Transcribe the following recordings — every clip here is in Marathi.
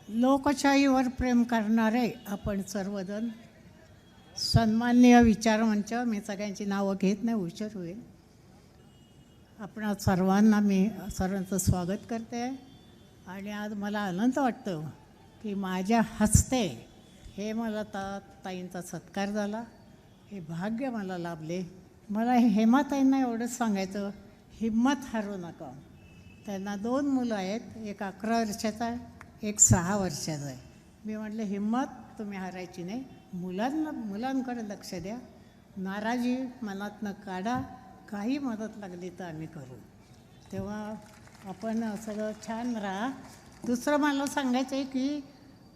लोकशाहीवर प्रेम करणारे आपण सर्वजण सन्माननीय विचारमंच, मी सगळ्यांची नावं घेत नाही, उशीर होईल. आपण सर्वांना मी सर्वांचं स्वागत करते आणि आज मला आनंद वाटतो की माझ्या हस्ते हे मला ताईंचा सत्कार झाला. हे भाग्य मला लाभले. मला हेमाताईंना एवढंच सांगायचं, हिम्मत हरू नका. त्यांना 2 मुलं आहेत, एक 11 वर्षाचा आहे, एक 6 वर्षाचा आहे. मी म्हटलं हिम्मत तुम्ही हारायची नाही, मुलांकडे लक्ष द्या, नाराजी मनातनं काढा, काही मदत लागली तर आम्ही करू. तेव्हा आपण सगळं छान राहा. दुसरं मला सांगायचं आहे की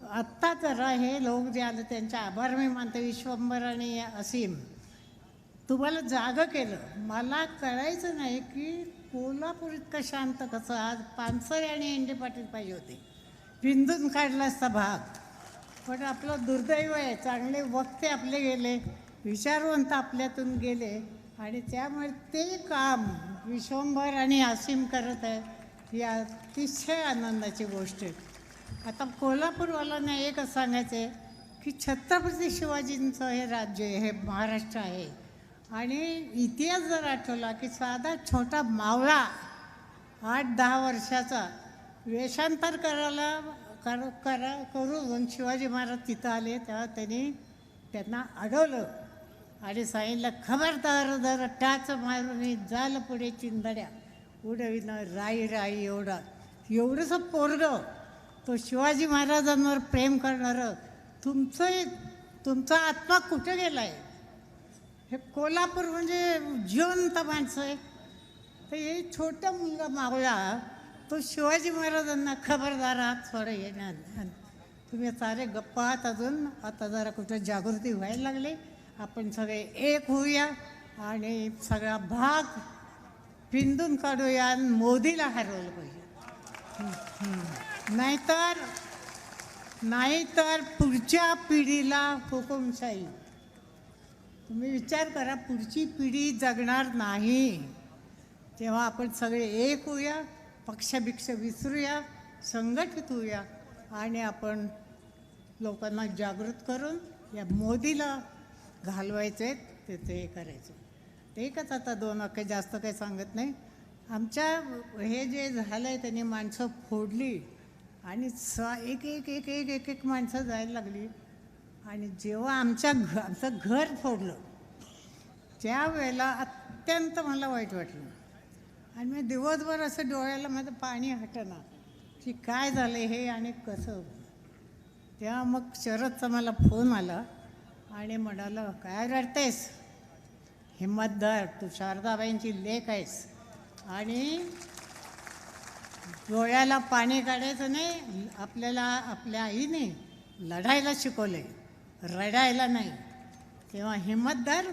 आत्ता जरा हे लोक जे आले त्यांचे आभार मी मानते, विश्वंभर आणि असीम. तुम्हाला जागं केलं. मला कळायचं नाही की कोल्हापूर इतकं शांत कसं. आज पानसरे आणि एन डी पाटील पाहिजे होते, बिंदून काढला असता भाग. पण आपलं दुर्दैव आहे, चांगले वक्ते आपले गेले, विचारवंत आपल्यातून गेले आणि त्यामुळे ते काम विश्वंभर आणि असीम करत आहे. ही अतिशय आनंदाची गोष्ट आहे. आता कोल्हापूरवाल्यांना एकच सांगायचं आहे की छत्रपती शिवाजींचं हे राज्य आहे, हे महाराष्ट्र आहे. आणि इतिहास जर आठवला की साधा छोटा मावळा 8-10 वर्षाचा वेषांतर करून शिवाजी महाराज तिथं आले, तेव्हा त्यांना अडवलं आणि सांगितलं खबरदार, जर टाच मारून झालं पुढे चिंधड्या उडविणं राई राई. एवढंसं पोरगं, तो शिवाजी महाराजांवर प्रेम करणारं, तुमचा आत्मा कुठं गेला आहे? हे कोल्हापूर म्हणजे जिवंत माणसं आहे. तर हे छोटा मुलगा मावळा तो शिवाजी महाराजांना खबरदार आहात थोडं येणार. तुम्ही सारे गप्पा आहात अजून. आता जरा कुठं जागृती व्हायला लागली. आपण सगळे एक होऊया आणि सगळा भाग पिंदून काढूया आणि मोदीला हरवलं पाहिजे. नाहीतर पुढच्या पिढीला हुकुमशाही. तुम्ही विचार करा, पुढची पिढी जगणार नाही. तेव्हा आपण सगळे एक होऊया, पक्षभिक्ष विसरूया, संघटित होऊया आणि आपण लोकांना जागृत करून या मोदीला घालवायचे, ते हे करायचं. ते एकच आता 2 वाक्य, जास्त काही सांगत नाही. आमच्या हे जे झालं आहे त्यांनी माणसं फोडली आणि एक माणसं जायला लागली. आणि जेव्हा आमचं घर फोडलं त्यावेळेला अत्यंत मला वाईट वाटलं. आणि मी दिवसभर असं डोळ्याला माझं पाणी हटना की काय झालं हे आणि कसं. तेव्हा मग शरदचा मला फोन आला आणि म्हणाला काय रडतेस, हिम्मत धर, तू शारदाबाईंची लेक आहेस आणि डोळ्याला पाणी काढायचं नाही. आपल्याला आपल्या आईने लढायला शिकवले, रडायला नाही. तेव्हा हिम्मत धर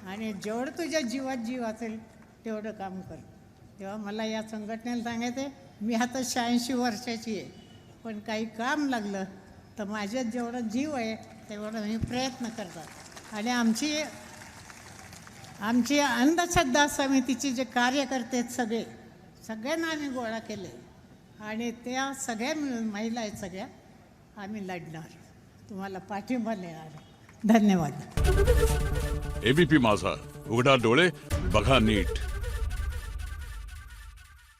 आणि जेवढं तुझ्या जीवात जीव असेल तेवढं काम कर. तेव्हा मला या संघटनेला सांगायचं, मी आता 86 वर्षाची आहे, पण काही काम लागलं तर माझ्यात जेवढा जीव आहे तेवढं मी प्रयत्न करतात. आणि आमची अंधश्रद्धा समितीचे जे कार्यकर्ते आहेत सगळ्यांना आम्ही गोळा केले आणि त्या सगळ्या मिळून, महिला आहेत सगळ्या, आम्ही लढणार, तुम्हाला पाठिंबा देणार. धन्यवाद. एबीपी माझा, उघडा डोळे बघा नीट.